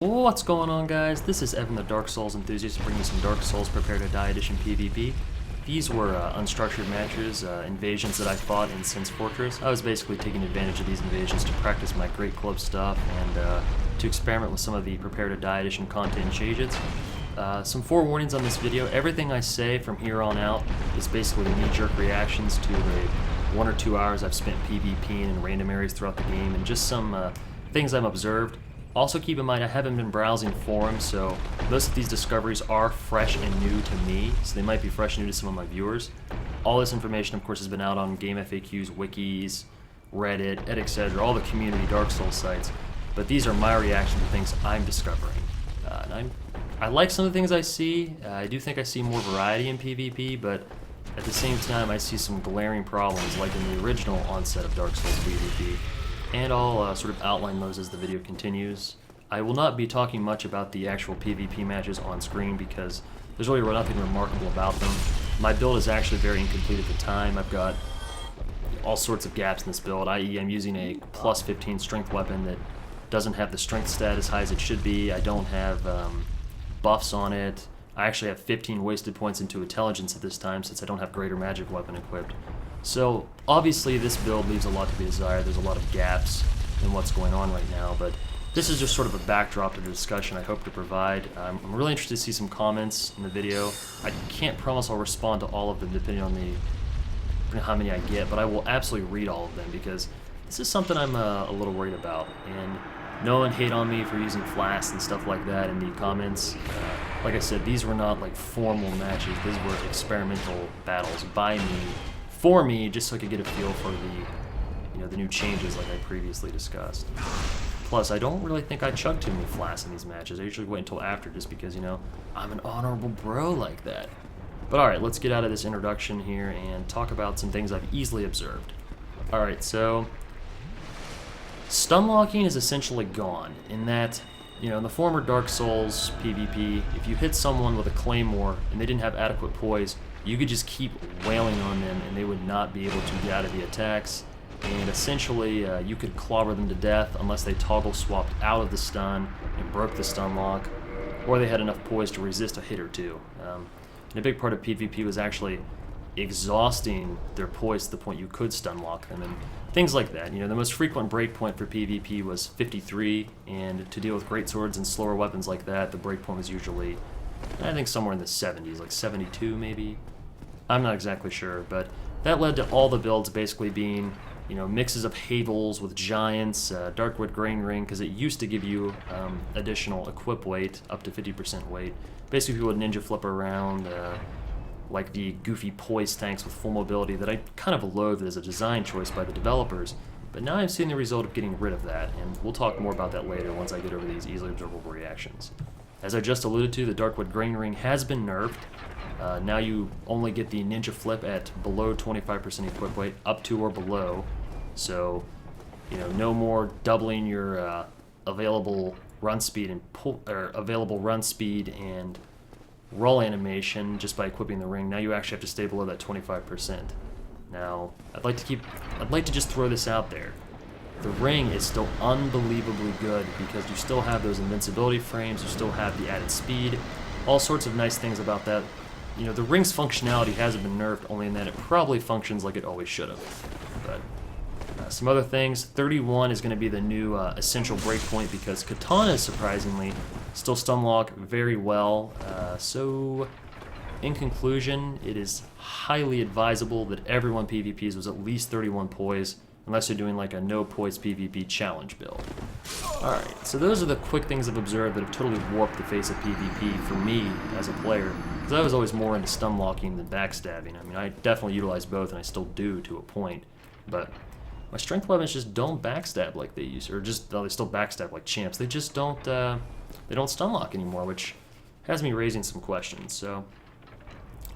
What's going on, guys? This is Evan, the Dark Souls enthusiast, bringing you some Dark Souls Prepare to Die Edition PvP. These were unstructured matches, invasions that I fought in Sin's Fortress. I was basically taking advantage of these invasions to practice my Great Club stuff and to experiment with some of the Prepare to Die Edition content and changes. Some forewarnings on this video. Everything I say from here on out is basically knee-jerk reactions to the 1 or 2 hours I've spent PvPing in random areas throughout the game, and just some things I've observed. Also keep in mind I haven't been browsing forums, so most of these discoveries are fresh and new to me, so they might be fresh and new to some of my viewers. All this information, of course, has been out on game FAQs, wikis, Reddit, etc., all the community Dark Souls sites, but these are my reactions to things I'm discovering. I like some of the things I see. I do think I see more variety in PvP, but at the same time I see some glaring problems like in the original onset of Dark Souls PvP. And I'll sort of outline those as the video continues. I will not be talking much about the actual PvP matches on screen because there's really nothing remarkable about them. My build is actually very incomplete at the time. I've got all sorts of gaps in this build, i.e. I'm using a plus 15 strength weapon that doesn't have the strength stat as high as it should be. I don't have buffs on it. I actually have 15 wasted points into intelligence at this time since I don't have greater magic weapon equipped. So obviously this build leaves a lot to be desired. There's a lot of gaps in what's going on right now, but this is just sort of a backdrop to the discussion I hope to provide. I'm really interested to see some comments in the video. I can't promise I'll respond to all of them depending on how many I get, but I will absolutely read all of them because this is something I'm a little worried about. And no one hate on me for using flasks and stuff like that in the comments. Like I said, these were not like formal matches. These were experimental battles by me, for me, just so I could get a feel for the new changes like I previously discussed. Plus, I don't really think I chug too many flasks in these matches. I usually wait until after just because, I'm an honorable bro like that. But alright, let's get out of this introduction here and talk about some things I've easily observed. Alright, so stun locking is essentially gone in that, in the former Dark Souls PvP, if you hit someone with a claymore and they didn't have adequate poise, you could just keep wailing on them and they would not be able to get out of the attacks, and essentially you could clobber them to death unless they toggle swapped out of the stun and broke the stun lock, or they had enough poise to resist a hit or two. And a big part of PvP was actually exhausting their poise to the point you could stun lock them and things like that. The most frequent breakpoint for PvP was 53, and to deal with great swords and slower weapons like that, the breakpoint was usually, I think, somewhere in the 70s, like 72 maybe. I'm not exactly sure, but that led to all the builds basically being, mixes of Havels with Giants, Darkwood Grain Ring, because it used to give you additional equip weight, up to 50% weight. Basically, people would ninja flip around, like the goofy poise tanks with full mobility that I kind of loathed as a design choice by the developers, but now I'm seeing the result of getting rid of that, and we'll talk more about that later once I get over these easily observable reactions. As I just alluded to, the Darkwood Grain Ring has been nerfed. Now you only get the ninja flip at below 25% equip weight, up to or below, so no more doubling your available run speed and roll animation just by equipping the ring. Now you actually have to stay below that 25%. Now, I'd like to just throw this out there. The ring is still unbelievably good because you still have those invincibility frames, you still have the added speed, all sorts of nice things about that. The ring's functionality hasn't been nerfed, only in that it probably functions like it always should have. But some other things, 31 is going to be the new essential breakpoint because katanas, surprisingly, still stun lock very well. So, in conclusion, it is highly advisable that everyone PvPs was at least 31 poise, unless you're doing like a no poise PvP challenge build. Alright, so those are the quick things I've observed that have totally warped the face of PvP for me as a player, because I was always more into stun locking than backstabbing. I mean, I definitely utilize both, and I still do to a point, but my strength weapons just don't backstab like they used to, or just, they still backstab like champs. They just don't, they don't stun lock anymore, which has me raising some questions. So,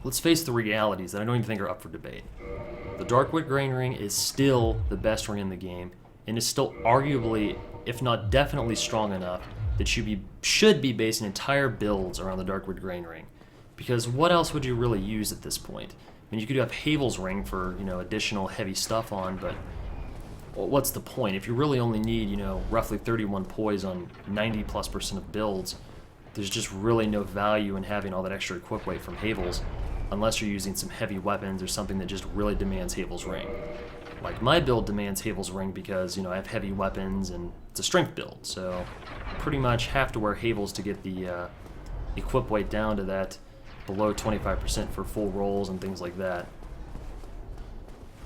let's face the realities that I don't even think are up for debate. The Darkwood Grain Ring is still the best ring in the game, and is still arguably, if not definitely strong enough, that you should be basing entire builds around the Darkwood Grain Ring. Because what else would you really use at this point? I mean, you could have Havel's Ring for, additional heavy stuff on, but what's the point? If you really only need, roughly 31 poise on 90+% of builds, there's just really no value in having all that extra equip weight from Havel's unless you're using some heavy weapons or something that just really demands Havel's Ring. Like my build demands Havel's Ring because, I have heavy weapons and it's a strength build, so I pretty much have to wear Havel's to get the equip weight down to that below 25% for full rolls and things like that.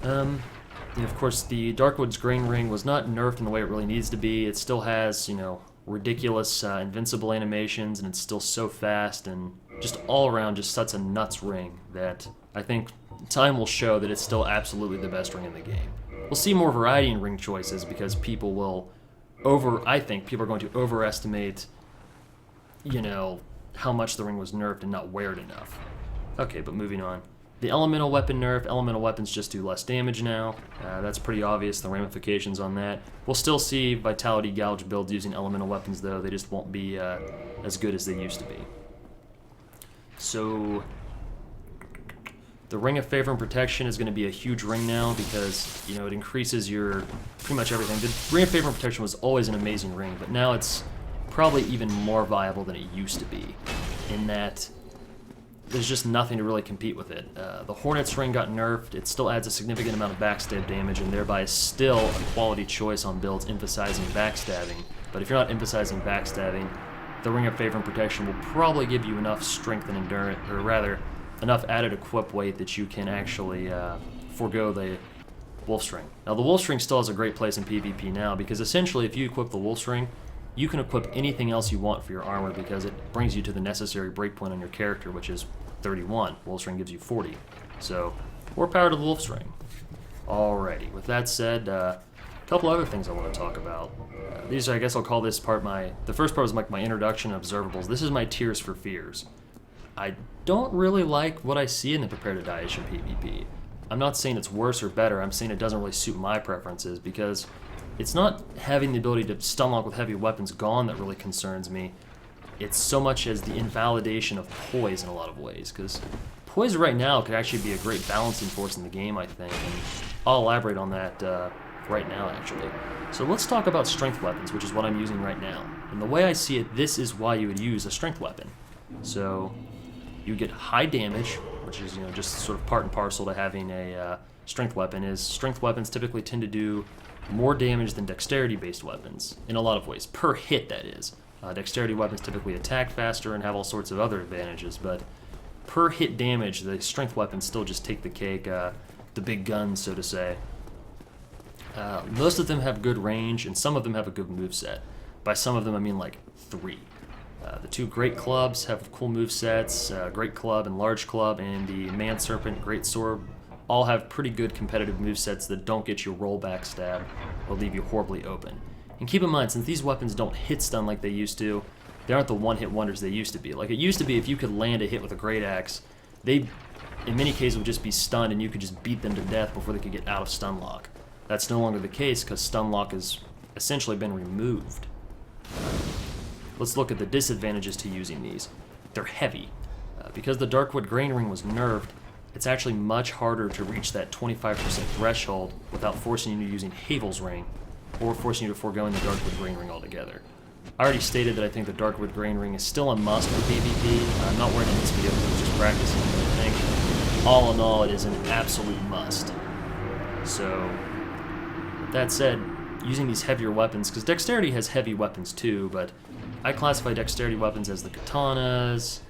Of course, the Darkwood's Grain Ring was not nerfed in the way it really needs to be. It still has, ridiculous invincible animations, and it's still so fast, and just all around just such a nuts ring that I think time will show that it's still absolutely the best ring in the game. We'll see more variety in ring choices because people will I think people are going to overestimate, how much the ring was nerfed and not wear it enough. Okay, but moving on. The elemental weapon nerf, elemental weapons just do less damage now. That's pretty obvious, the ramifications on that. We'll still see Vitality Gouge builds using elemental weapons though, they just won't be as good as they used to be. So, the Ring of Favor and Protection is going to be a huge ring now because, it increases your pretty much everything. The Ring of Favor and Protection was always an amazing ring, but now it's probably even more viable than it used to be, in that there's just nothing to really compete with it. The Hornet's Ring got nerfed. It still adds a significant amount of backstab damage and thereby is still a quality choice on builds emphasizing backstabbing. But if you're not emphasizing backstabbing, the Ring of Favor and Protection will probably give you enough strength and endurance, or rather, enough added equip weight that you can actually forego the Wolf's Ring. Now the Wolf's Ring still has a great place in PvP now because essentially if you equip the Wolf's Ring, you can equip anything else you want for your armor because it brings you to the necessary breakpoint on your character, which is 31. Wolf's Ring gives you 40. So, more power to the Wolf's Ring. Alrighty, with that said, a couple other things I want to talk about. These, I guess I'll call this part the first part was like my introduction of observables. This is my tiers for fears. I don't really like what I see in the Prepare to Die issue PvP. I'm not saying it's worse or better, I'm saying it doesn't really suit my preferences because it's not having the ability to stun lock with heavy weapons gone that really concerns me. It's so much as the invalidation of poise in a lot of ways, because poise right now could actually be a great balancing force in the game, I think, and I'll elaborate on that right now, actually. So let's talk about strength weapons, which is what I'm using right now. And the way I see it, this is why you would use a strength weapon. So you get high damage, which is just sort of part and parcel to having a strength weapon, is strength weapons typically tend to do more damage than dexterity-based weapons, in a lot of ways, per hit that is. Dexterity weapons typically attack faster and have all sorts of other advantages, but per hit damage, the strength weapons still just take the cake, the big guns, so to say. Most of them have good range, and some of them have a good moveset. By some of them, I mean like 3. The 2 Great Clubs have cool movesets, Great Club and Large Club, and the Man Serpent, Great Sword, all have pretty good competitive movesets that don't get you rollback stab or leave you horribly open. And keep in mind, since these weapons don't hit stun like they used to, they aren't the one-hit wonders they used to be. Like it used to be, if you could land a hit with a Great Axe, they, in many cases, would just be stunned and you could just beat them to death before they could get out of stun lock. That's no longer the case because stun lock has essentially been removed. Let's look at the disadvantages to using these. They're heavy. Because the Darkwood Grain Ring was nerfed, it's actually much harder to reach that 25% threshold without forcing you to using Havel's Ring, or forcing you to forego the Darkwood Grain Ring altogether. I already stated that I think the Darkwood Grain Ring is still a must for PvP. I'm not wearing it in this video because I was just practicing, but I think all in all it is an absolute must. So, with that said, using these heavier weapons, because Dexterity has heavy weapons too, but I classify Dexterity weapons as the katanas,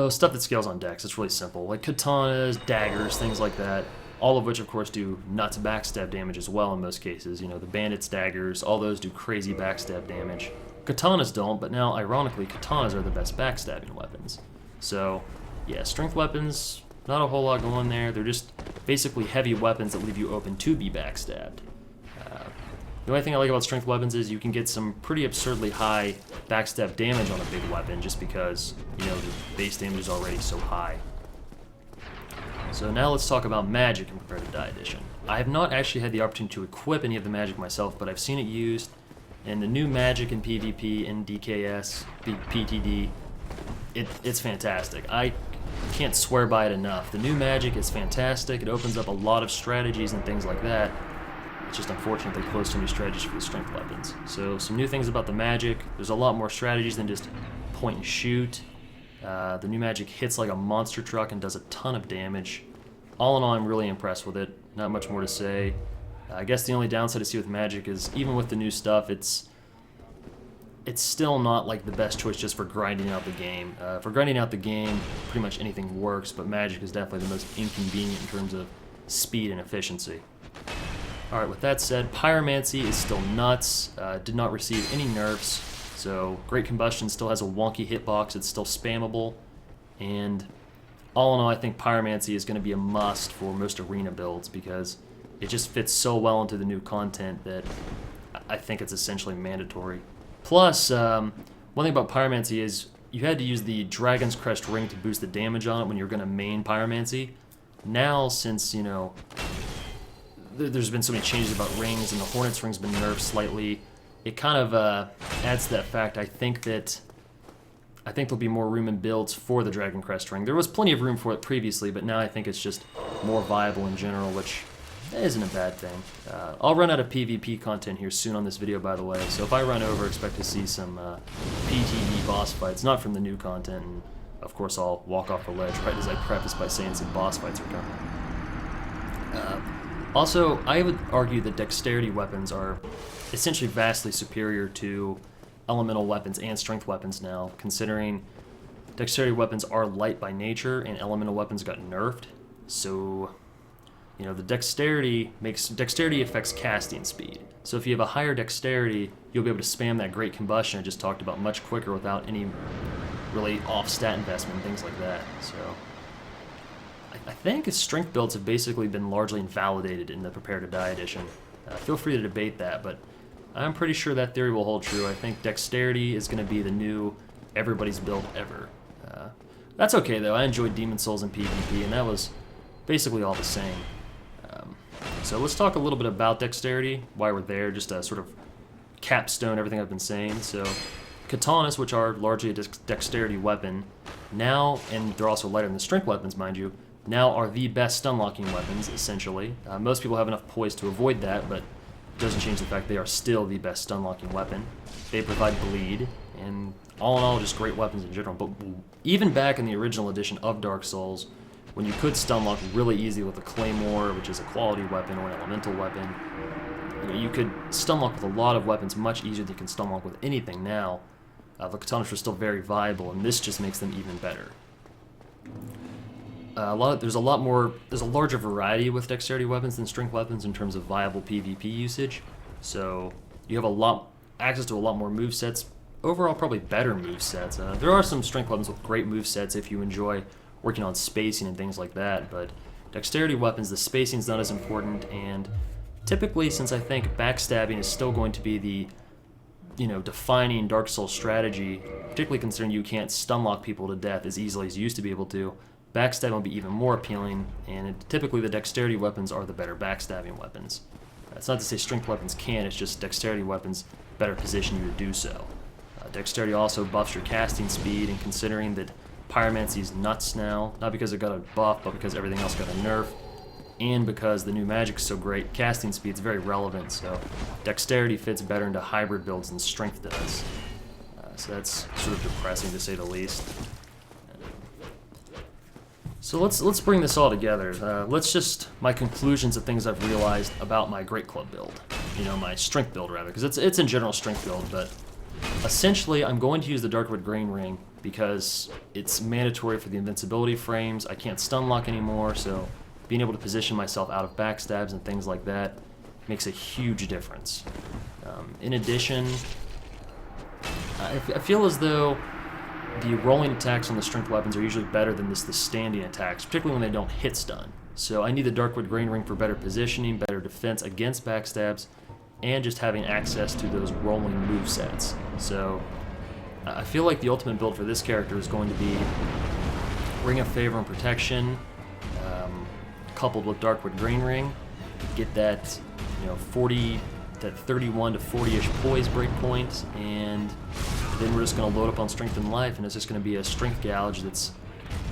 stuff that scales on Dex. It's really simple, like katanas, daggers, things like that. All of which, of course, do nuts backstab damage as well in most cases. The bandits' daggers, all those do crazy backstab damage. Katanas don't, but now, ironically, katanas are the best backstabbing weapons. So, yeah, strength weapons, not a whole lot going there. They're just basically heavy weapons that leave you open to be backstabbed. The only thing I like about strength weapons is you can get some pretty absurdly high backstab damage on a big weapon just because, the base damage is already so high. So now let's talk about magic in Prepare to Die Edition. I have not actually had the opportunity to equip any of the magic myself, but I've seen it used, and the new magic in PvP, in DKS, PTD, it's fantastic. I can't swear by it enough. The new magic is fantastic. It opens up a lot of strategies and things like that. It's just unfortunate they closed so many strategies for the strength weapons. So some new things about the magic. There's a lot more strategies than just point and shoot. The new magic hits like a monster truck and does a ton of damage. All in all, I'm really impressed with it. Not much more to say. I guess the only downside I see with magic is even with the new stuff, it's still not like the best choice just for grinding out the game. For grinding out the game, pretty much anything works, but magic is definitely the most inconvenient in terms of speed and efficiency. Alright, with that said, Pyromancy is still nuts. Did not receive any nerfs, so Great Combustion still has a wonky hitbox. It's still spammable, and all in all, I think Pyromancy is going to be a must for most arena builds because it just fits so well into the new content that I think it's essentially mandatory. Plus, one thing about Pyromancy is you had to use the Dragon's Crest ring to boost the damage on it when you're going to main Pyromancy. Now, since, you know, there's been so many changes about rings and the Hornet's ring's been nerfed slightly, it kind of adds to that fact. I think there'll be more room in builds for the Dragon Crest ring. There was plenty of room for it previously, but now I think it's just more viable in general, which isn't a bad thing. I'll run out of PvP content here soon on this video, by the way, so if I run over, expect to see some PTD boss fights, not from the new content, and of course I'll walk off the ledge right as I preface by saying some boss fights are coming. Also, I would argue that dexterity weapons are essentially vastly superior to elemental weapons and strength weapons now, considering dexterity weapons are light by nature and elemental weapons got nerfed. So, you know, the dexterity affects casting speed. So if you have a higher dexterity, you'll be able to spam that Great Combustion I just talked about much quicker without any really off-stat investment and things like that. So I think strength builds have basically been largely invalidated in the Prepare to Die edition. Feel free to debate that, but I'm pretty sure that theory will hold true. I think dexterity is going to be the new everybody's build ever. That's okay, though. I enjoyed Demon Souls and PvP, and that was basically all the same. So let's talk a little bit about dexterity, why we're there, just to sort of capstone everything I've been saying. So katanas, which are largely a dexterity weapon, now, and they're also lighter than the strength weapons, mind you, now are the best stun-locking weapons, essentially. Most people have enough poise to avoid that, but it doesn't change the fact they are still the best stun-locking weapon. They provide bleed, and all in all, just great weapons in general. But even back in the original edition of Dark Souls, when you could stun-lock really easily with a Claymore, which is a quality weapon, or an elemental weapon, you could stun-lock with a lot of weapons much easier than you can stun-lock with anything now. The katanas are still very viable, and this just makes them even better. There's a larger variety with dexterity weapons than strength weapons in terms of viable PvP usage. So you have access to a lot more movesets. Overall, probably better movesets. There are some strength weapons with great movesets if you enjoy working on spacing and things like that, but dexterity weapons, the spacing's not as important, and typically, since I think backstabbing is still going to be the defining Dark Souls strategy, particularly considering you can't stunlock people to death as easily as you used to be able to, backstabbing will be even more appealing, and typically the dexterity weapons are the better backstabbing weapons. It's not to say strength weapons can't, it's just dexterity weapons better position you to do so. Dexterity also buffs your casting speed, and considering that Pyromancy's nuts now, not because it got a buff, but because everything else got a nerf, and because the new magic's so great, casting speed's very relevant, so dexterity fits better into hybrid builds than strength does. So that's sort of depressing to say the least. So let's bring this all together. My conclusions of things I've realized about my Great Club build. My strength build rather, because it's in general strength build, but essentially I'm going to use the Darkwood Grain Ring because it's mandatory for the invincibility frames. I can't stun lock anymore, so being able to position myself out of backstabs and things like that makes a huge difference. In addition, I feel as though the rolling attacks on the strength weapons are usually better than the standing attacks, particularly when they don't hit stun. So I need the Darkwood Grain Ring for better positioning, better defense against backstabs, and just having access to those rolling movesets. So I feel like the ultimate build for this character is going to be Ring of Favor and Protection, coupled with Darkwood Grain Ring. Get that 31 to 40-ish poise breakpoint, and then we're just going to load up on Strength and Life, and it's just going to be a Strength Gouge that's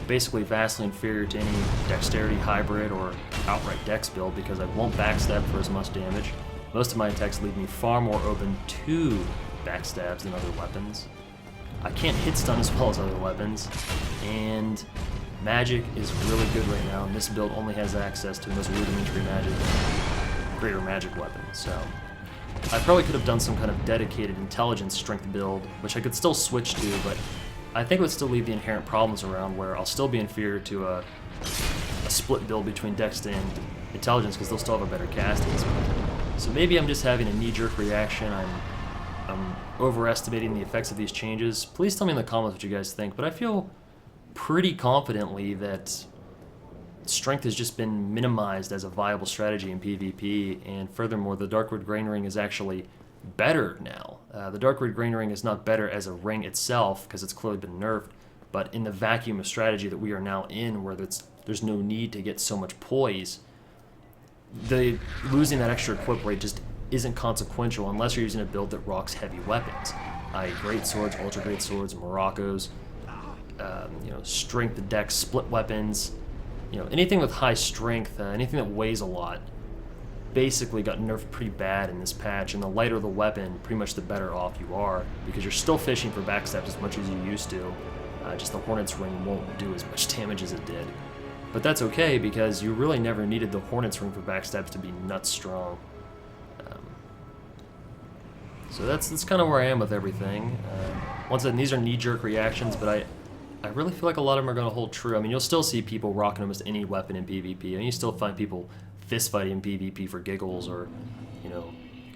basically vastly inferior to any dexterity, hybrid, or outright dex build because I won't backstab for as much damage. Most of my attacks leave me far more open to backstabs than other weapons. I can't hit stun as well as other weapons, and magic is really good right now, and this build only has access to the most rudimentary magic, greater magic weapon, so I probably could have done some kind of dedicated intelligence strength build, which I could still switch to, but I think it would still leave the inherent problems around where I'll still be inferior to a split build between dex and intelligence because they'll still have a better casting speed. So maybe I'm just having a knee-jerk reaction. I'm overestimating the effects of these changes. Please tell me in the comments what you guys think, but I feel pretty confidently that strength has just been minimized as a viable strategy in PvP, and furthermore, the Darkwood Grain Ring is actually better now. The Darkwood Grain Ring is not better as a ring itself, because it's clearly been nerfed, but in the vacuum of strategy that we are now in, where there's no need to get so much poise, losing that extra equip rate just isn't consequential unless you're using a build that rocks heavy weapons, i.e. great swords, ultra great swords, Moroccos, strength, dex, split weapons. Anything with high strength, anything that weighs a lot, basically got nerfed pretty bad in this patch, and the lighter the weapon, pretty much the better off you are, because you're still fishing for backstabs as much as you used to, just the Hornet's Ring won't do as much damage as it did. But that's okay, because you really never needed the Hornet's Ring for backstabs to be nuts strong. So that's kind of where I am with everything. Once again, these are knee-jerk reactions, but I really feel like a lot of them are going to hold true. I mean, you'll still see people rocking almost any weapon in PvP, and you still find people fist fighting in PvP for giggles, or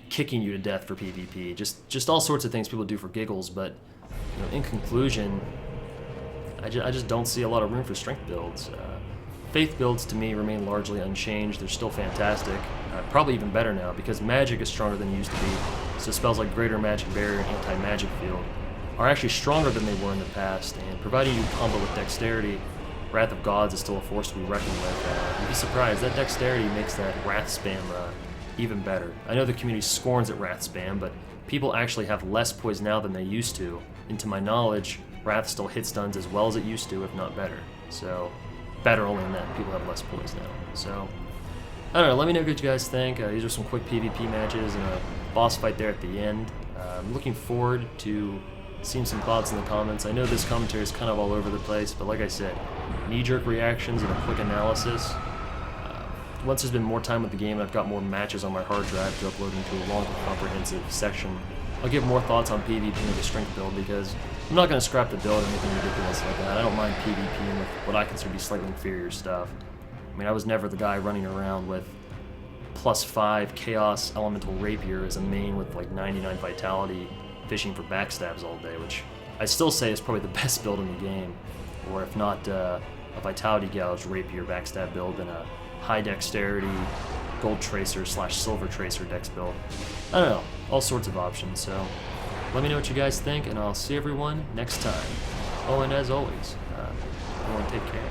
kicking you to death for PvP. Just all sorts of things people do for giggles. But in conclusion, I just don't see a lot of room for strength builds. Faith builds to me remain largely unchanged. They're still fantastic, probably even better now because magic is stronger than it used to be. So spells like Greater Magic Barrier and Anti-Magic Field are actually stronger than they were in the past, and providing you combo with Dexterity, Wrath of Gods is still a force to be reckoned with. You'd be surprised, that Dexterity makes that Wrath spam even better. I know the community scorns at Wrath spam, but people actually have less poise now than they used to, and to my knowledge, Wrath still hit stuns as well as it used to, if not better. So, better only in that, people have less poise now. So, I don't know, let me know what you guys think. These are some quick PvP matches and a boss fight there at the end. I'm looking forward to seeing some thoughts in the comments. I know this commentary is kind of all over the place, but like I said, knee-jerk reactions and a quick analysis. Once there's been more time with the game and I've got more matches on my hard drive to upload into a longer, comprehensive section, I'll give more thoughts on PvP and the strength build, because I'm not going to scrap the build or anything ridiculous like that. I don't mind PvPing with what I consider to be slightly inferior stuff. I mean, I was never the guy running around with +5 Chaos Elemental Rapier as a main with like 99 Vitality, fishing for backstabs all day, which I still say is probably the best build in the game, or if not a Vitality Gouge Rapier backstab build, then a high Dexterity Gold Tracer / Silver Tracer dex build. I don't know, all sorts of options, so let me know what you guys think, and I'll see everyone next time. Oh, and as always, everyone take care.